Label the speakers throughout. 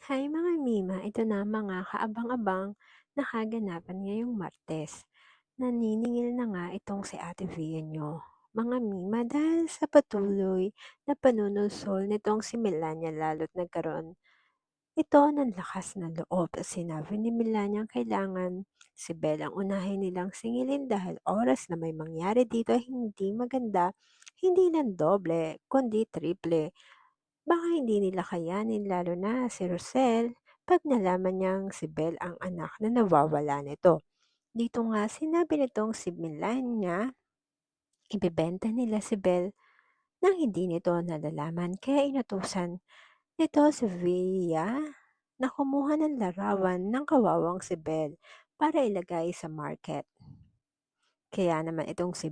Speaker 1: Hi mga Mima, ito na ang mga kaabang-abang na kaganapan ngayong Martes. Naniningil na nga itong si Ate Via nyo. Mga Mima, dahil sa patuloy na panununsol nitong si Melania lalo't nagkaroon ito ng lakas ng loob at sinabi ni Melania kailangan si Belle ang unahin nilang singilin dahil oras na may mangyari dito ay hindi maganda, hindi lang doble, kundi triple. Baka hindi nila kayanin lalo na si Rosel 'pag nalaman niyang si Belle ang anak na nawawala nito. Dito nga sinabi nitong si Melania ibebenta nila si Belle nang hindi nito nalalaman kaya inutusan nito si Via na kumuha ng larawan ng kawawang si Belle para ilagay sa market. Kaya naman itong si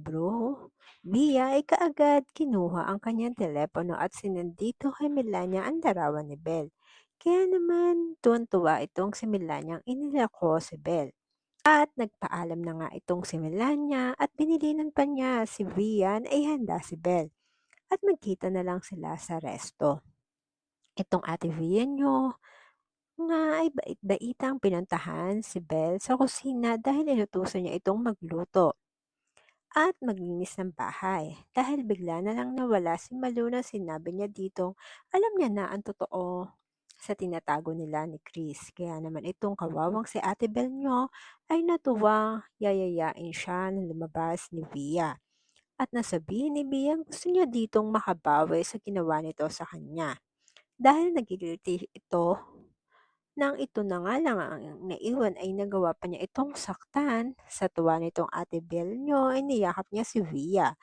Speaker 1: Bia ay kaagad kinuha ang kanyang telepono at sinendito kay Melania ang larawan ni Belle. Kaya naman tuwan-tuwa itong si Melania ang inilako si Belle. At nagpaalam na nga itong si Melania at binilinan pa niya si Vian ay handa si Belle. At magkita na lang sila sa resto. Itong ate Vian nyo nga ay bait-baitang pinuntahan si Belle sa kusina dahil inutusan niya itong magluto at maglinis ng bahay. Dahil bigla na lang nawala si Malu na sinabi niya dito, alam niya na ang totoo sa tinatago nila ni Chris. Kaya naman itong kawawang si Ate Bel nyo ay natuwa, yayayain siya na lumabas ni Via. At nasabihin ni Via gusto niya ditong makabawi sa ginawa nito sa kanya. Dahil nagigilty ito nang ito na nga lang ang naiwan ay nagawa pa niya itong saktan, sa tuwa nitong Ate Belle niyo ay niyakap niya si Via.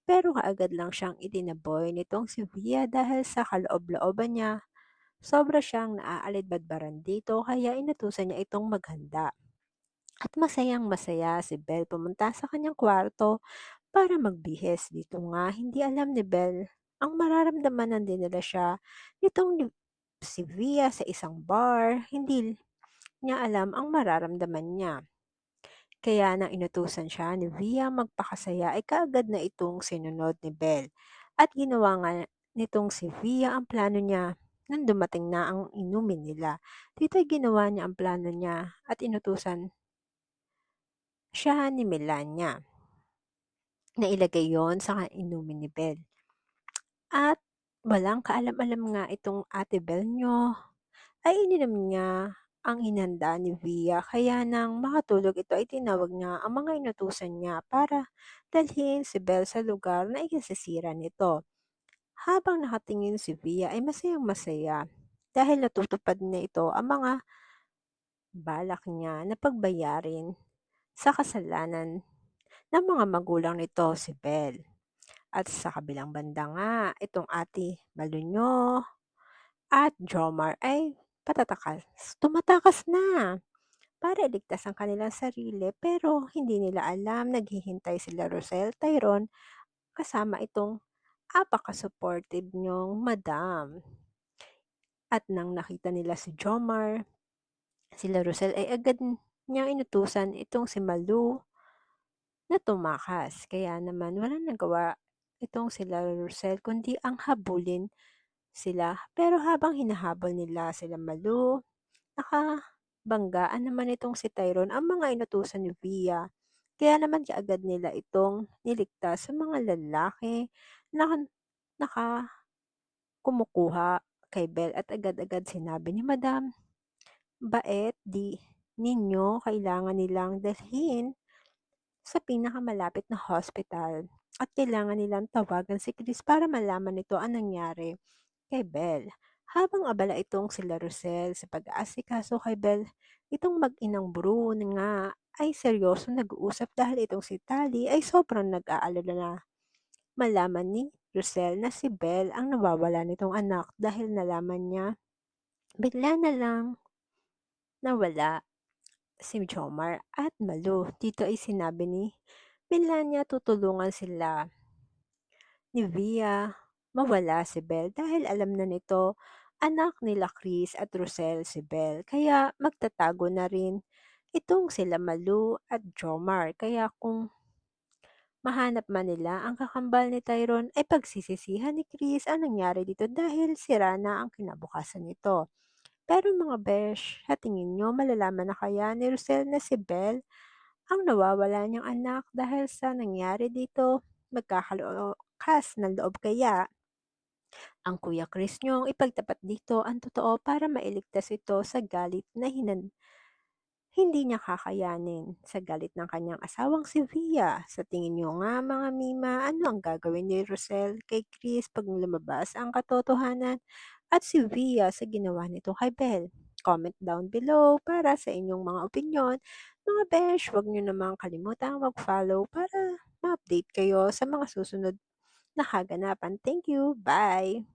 Speaker 1: Pero kaagad lang siyang itinaboy nitong si Via dahil sa kaloob-looban niya. Sobra siyang naaalid-badbaran dito kaya inutusan niya itong maghanda. At masayang masaya si Belle pumunta sa kanyang kwarto para magbihis. Dito nga hindi alam ni Belle ang mararamdaman ng dinala siya nitong si Via sa isang bar. Hindi niya alam ang mararamdaman niya. Kaya nang inutusan siya ni Via magpakasaya ay kaagad na itong sinunod ni Belle. At ginawa nga nitong si Via ang plano niya nang dumating na ang inumin nila. Dito ay ginawa niya ang plano niya at inutusan siya ni Melania na ilagay yon sa inumin ni Belle. At walang kaalam-alam nga itong ate Belle nyo ay ininom niya ang hinanda ni Via kaya nang makatulog ito ay tinawag niya ang mga inutusan niya para dalhin si Belle sa lugar na ikasisira nito. Habang nakatingin si Via ay masayang masaya dahil natutupad na ito ang mga balak niya na pagbayarin sa kasalanan ng mga magulang nito si Belle. At sa kabilang banda nga, itong ate Malunyo at Jomar ay tumatakas na para iligtas ang kanilang sarili pero hindi nila alam naghihintay sila Rosel Tyrone kasama itong apaka-supportive niyong madam. At nang nakita nila si Jomar, sila Rosel ay agad niyang inutusan itong si Malu na tumakas. Kaya naman walang nagawa itong sila Rosel kundi ang habulin sila. Pero habang hinahabol nila sila Malu, nakabanggaan naman itong si Tyrone ang mga inutusan ni Via. Kaya naman kaagad nila itong niligtas sa mga lalaki na naka kumukuha kay Belle at agad-agad sinabi ni Madam, bait di ninyo kailangan nilang dalhin sa pinakamalapit na hospital at kailangan nilang tawagan si Chris para malaman nito ang nangyari kay Belle. Habang abala itong sila Rosel sa pag-aasikaso kay Belle, itong mag-inang Bruno nga ay seryoso nag-uusap dahil itong si Tali ay sobrang nag-aalala na malaman ni Rosel na si Belle ang nawawala nitong anak dahil nalaman niya bigla na lang nawala si Jomar at Malu. Dito ay sinabi ni Melania tutulungan sila ni Via mawala si Belle dahil alam na nito anak nila Chris at Rosel si Belle. Kaya magtatago na rin itong sila Malu at Jomar. Kaya kung mahanap man nila ang kakambal ni Tyrone ay pagsisisihan ni Chris ang nangyari dito dahil sira na ang kinabukasan nito. Pero mga besh, sa tingin niyo malalaman na kaya ni Rosel na si Belle ang nawawala niyang anak dahil sa nangyari dito? Magkakalakas ng loob kaya ang Kuya Chris niyong ipagtapat dito ang totoo para mailigtas ito sa galit na hindi niya kakayanin sa galit ng kanyang asawang si Via. Sa tingin niyo nga mga Mima, ano ang gagawin ni Rosel kay Chris pag lumabas ang katotohanan at si Via sa ginawa nito kay Belle? Comment down below para sa inyong mga opinyon. Mga besh, huwag niyo namang kalimutang mag-follow para ma-update kayo sa mga susunod na kaganapan. Thank you. Bye!